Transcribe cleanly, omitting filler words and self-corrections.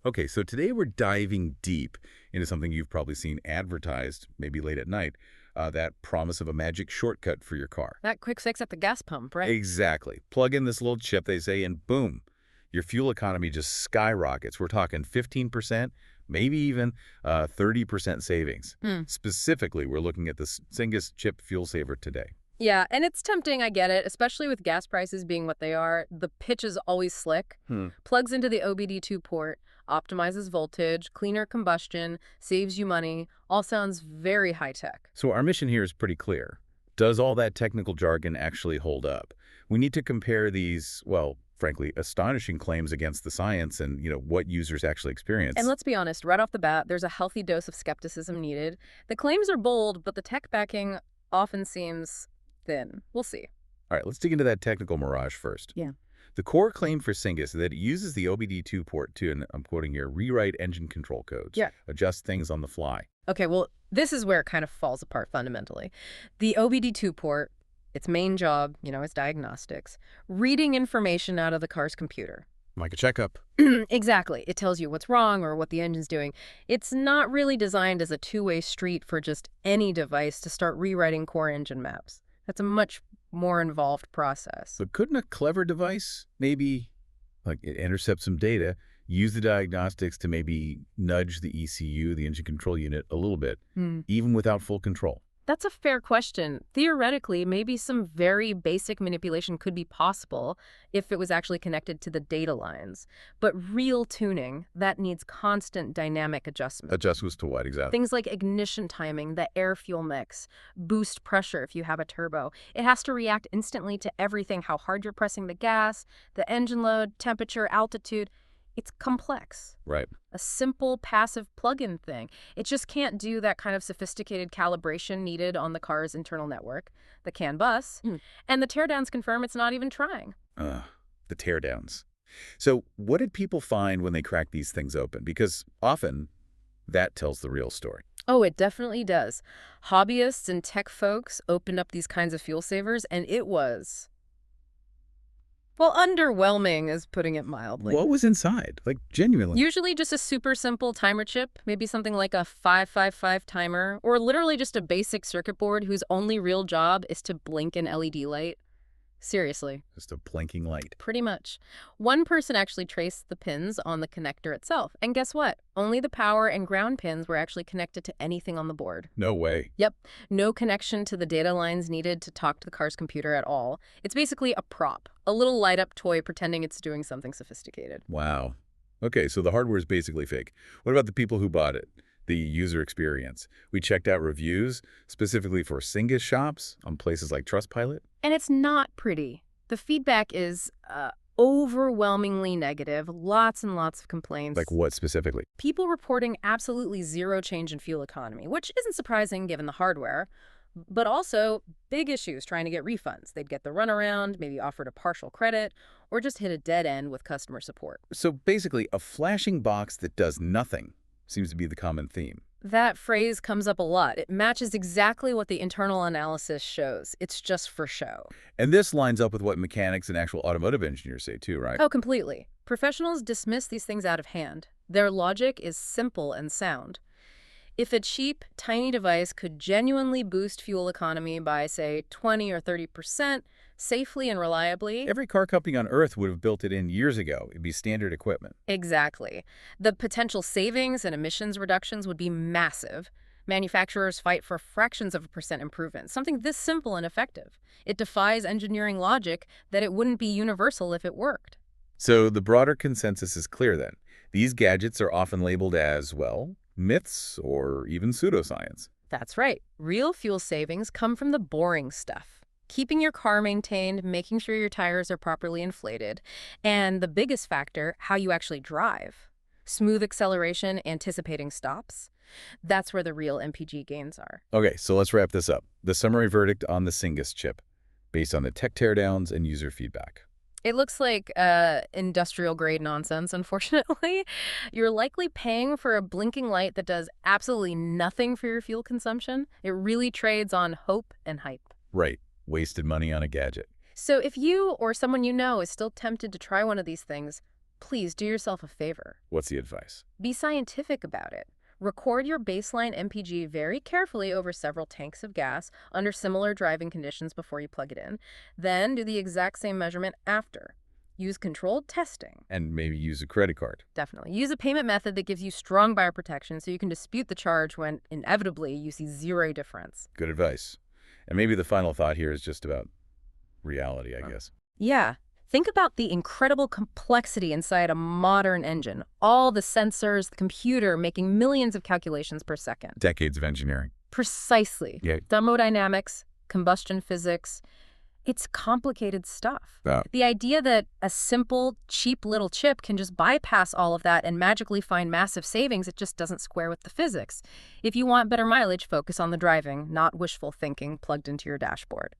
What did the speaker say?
Okay, so today we're diving deep into something you've probably seen advertised, maybe late at night, that promise of a magic shortcut for your car. That quick fix at the gas pump, right? Exactly. Plug in this little chip, they say, and boom, your fuel economy just skyrockets. We're talking 15%, maybe even 30% savings. Hmm. Specifically, we're looking at the Syngas Chip Fuel Saver today. Yeah, and it's tempting, I get it, especially with gas prices being what they are. The pitch is always slick. Hmm. Plugs into the OBD2 port, optimizes voltage, cleaner combustion, saves you money. All sounds very high-tech. So our mission here is pretty clear. Does all that technical jargon actually hold up? We need to compare these, well, frankly, astonishing claims against the science and, what users actually experience. And let's be honest, right off the bat, there's a healthy dose of skepticism needed. The claims are bold, but the tech backing often seems thin. We'll see. All right, let's dig into that technical mirage first. Yeah. The core claim for Syngas is that it uses the OBD2 port to, and I'm quoting here, rewrite engine control codes, Yeah. adjust things on the fly. Okay, well, this is where it kind of falls apart fundamentally. The OBD2 port, its main job, is diagnostics, reading information out of the car's computer. Like a checkup. Exactly. It tells you what's wrong or what the engine's doing. It's not really designed as a two-way street for just any device to start rewriting core engine maps. That's a much more involved process. But couldn't a clever device maybe, like, it intercept some data, use the diagnostics to maybe nudge the ECU, the engine control unit, a little bit, even without full control? That's a fair question. Theoretically, maybe some very basic manipulation could be possible if it was actually connected to the data lines. But real tuning, that needs constant dynamic adjustment. Adjustments to what exactly? Things like ignition timing, the air-fuel mix, boost pressure if you have a turbo. It has to react instantly to everything, how hard you're pressing the gas, the engine load, temperature, altitude. It's complex. Right. A simple passive plug-in thing. It just can't do that kind of sophisticated calibration needed on the car's internal network, the CAN bus, and the teardowns confirm it's not even trying. The teardowns. So what did people find when they cracked these things open? Because often that tells the real story. Oh, it definitely does. Hobbyists and tech folks opened up these kinds of fuel savers, and it was, well, underwhelming is putting it mildly. What was inside? Like, genuinely? Usually just a super simple timer chip, maybe something like a 555 timer, or literally just a basic circuit board whose only real job is to blink an LED light. Seriously. Just a blinking light. Pretty much. One person actually traced the pins on the connector itself. And guess what? Only the power and ground pins were actually connected to anything on the board. No way. Yep. No connection to the data lines needed to talk to the car's computer at all. It's basically a prop, a little light-up toy pretending it's doing something sophisticated. Wow. Okay, so the hardware is basically fake. What about the people who bought it? The user experience. We checked out reviews, specifically for Syngas shops on places like Trustpilot. And it's not pretty. The feedback is overwhelmingly negative, lots and lots of complaints. Like what specifically? People reporting absolutely zero change in fuel economy, which isn't surprising given the hardware, but also big issues trying to get refunds. They'd get the runaround, maybe offered a partial credit, or just hit a dead end with customer support. So basically, a flashing box that does nothing seems to be the common theme. That phrase comes up a lot. It matches exactly what the internal analysis shows. It's just for show. And this lines up with what mechanics and actual automotive engineers say too, right? Oh, completely. Professionals dismiss these things out of hand. Their logic is simple and sound. If a cheap, tiny device could genuinely boost fuel economy by, say, 20 or 30%, safely and reliably... Every car company on Earth would have built it in years ago. It'd be standard equipment. Exactly. The potential savings and emissions reductions would be massive. Manufacturers fight for fractions of a percent improvement, something this simple and effective. It defies engineering logic that it wouldn't be universal if it worked. So the broader consensus is clear then. These gadgets are often labeled as, well, myths or even pseudoscience. That's right. Real fuel savings come from the boring stuff. Keeping your car maintained, making sure your tires are properly inflated, and the biggest factor, how you actually drive. Smooth acceleration, anticipating stops. That's where the real MPG gains are. Okay, so let's wrap this up. The summary verdict on the Syngas chip, based on the tech teardowns and user feedback. It looks like industrial-grade nonsense, unfortunately. You're likely paying for a blinking light that does absolutely nothing for your fuel consumption. It really trades on hope and hype. Right. Wasted money on a gadget. So if you or someone you know is still tempted to try one of these things, Please do yourself a favor. What's the advice? Be scientific about it. Record your baseline MPG very carefully over several tanks of gas under similar driving conditions before you plug it in. Then do the exact same measurement after. Use controlled testing. And maybe use a credit card. Definitely. Use a payment method that gives you strong buyer protection so you can dispute the charge when, inevitably, you see zero difference. Good advice. And maybe the final thought here is just about reality, I guess. Yeah. Think about the incredible complexity inside a modern engine. All the sensors, the computer making millions of calculations per second. Decades of engineering. Precisely. Yeah. Thermodynamics, combustion physics. It's complicated stuff. The idea that a simple, cheap little chip can just bypass all of that and magically find massive savings, it just doesn't square with the physics. If you want better mileage, focus on the driving, not wishful thinking plugged into your dashboard.